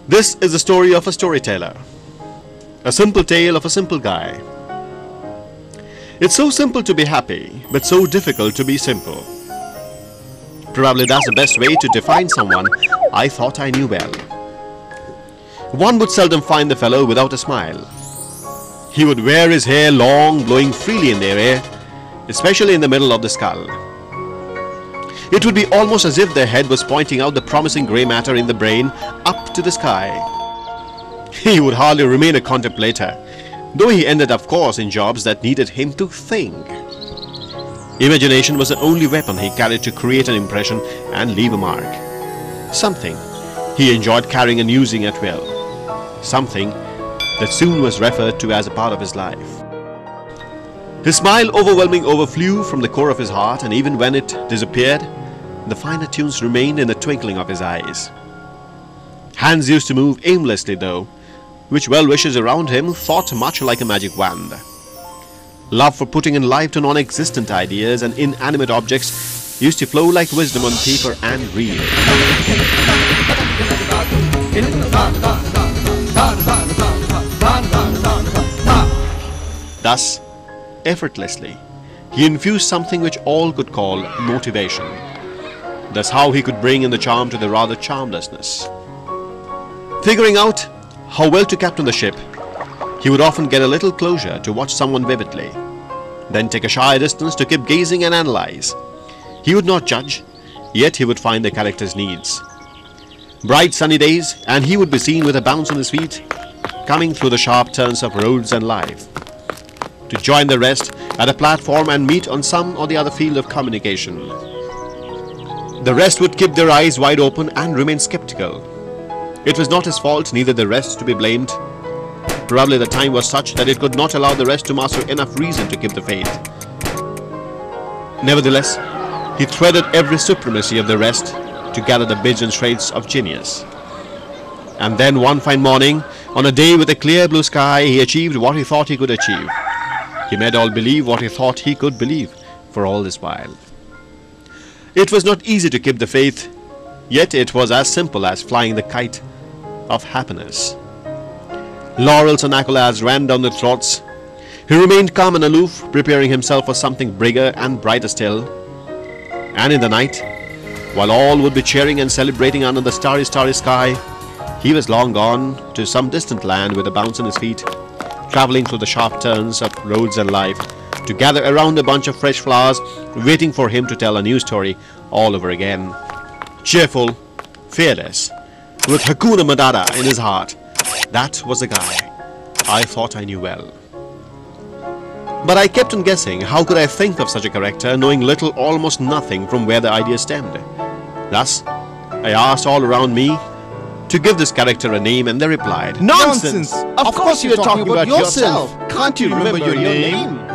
This is the story of a storyteller. A simple tale of a simple guy. It's so simple to be happy, but so difficult to be simple. Probably that's the best way to define someone I thought I knew well. One would seldom find the fellow without a smile. He would wear his hair long, blowing freely in the air, especially in the middle of the skull. It would be almost as if the head was pointing out the promising grey matter in the brain up to the sky. He would hardly remain a contemplator, though he ended of course in jobs that needed him to think. Imagination was the only weapon he carried to create an impression and leave a mark. Something he enjoyed carrying and using at will. Something that soon was referred to as a part of his life. His smile overwhelming overflew from the core of his heart, and even when it disappeared, the finer tunes remained in the twinkling of his eyes. Hands used to move aimlessly though, which well-wishers around him thought much like a magic wand. Love for putting in life to non-existent ideas and inanimate objects used to flow like wisdom on paper and reel. Thus, effortlessly, he infused something which all could call motivation. That's how he could bring in the charm to the rather charmlessness. Figuring out how well to captain the ship, he would often get a little closer to watch someone vividly, then take a shy distance to keep gazing and analyze. He would not judge, yet he would find the character's needs. Bright sunny days, and he would be seen with a bounce on his feet, coming through the sharp turns of roads and life, to join the rest at a platform and meet on some or the other field of communication. The rest would keep their eyes wide open and remain skeptical. It was not his fault, neither the rest to be blamed. Probably the time was such that it could not allow the rest to muster enough reason to keep the faith. Nevertheless, he threaded every supremacy of the rest to gather the bits and traits of genius. And then one fine morning, on a day with a clear blue sky, he achieved what he thought he could achieve. He made all believe what he thought he could believe for all this while. It was not easy to keep the faith, yet it was as simple as flying the kite of happiness. Laurels and accolades ran down the throats. He remained calm and aloof, preparing himself for something bigger and brighter still. And in the night, while all would be cheering and celebrating under the starry sky, he was long gone to some distant land with a bounce on his feet, traveling through the sharp turns of roads and life, to gather around a bunch of fresh flowers, waiting for him to tell a new story all over again. Cheerful, fearless, with Hakuna Matata in his heart, that was the guy I thought I knew well. But I kept on guessing, how could I think of such a character, knowing little, almost nothing from where the idea stemmed? Thus, I asked all around me to give this character a name, and they replied, Nonsense! Of course you're talking about yourself! Can't you remember your name?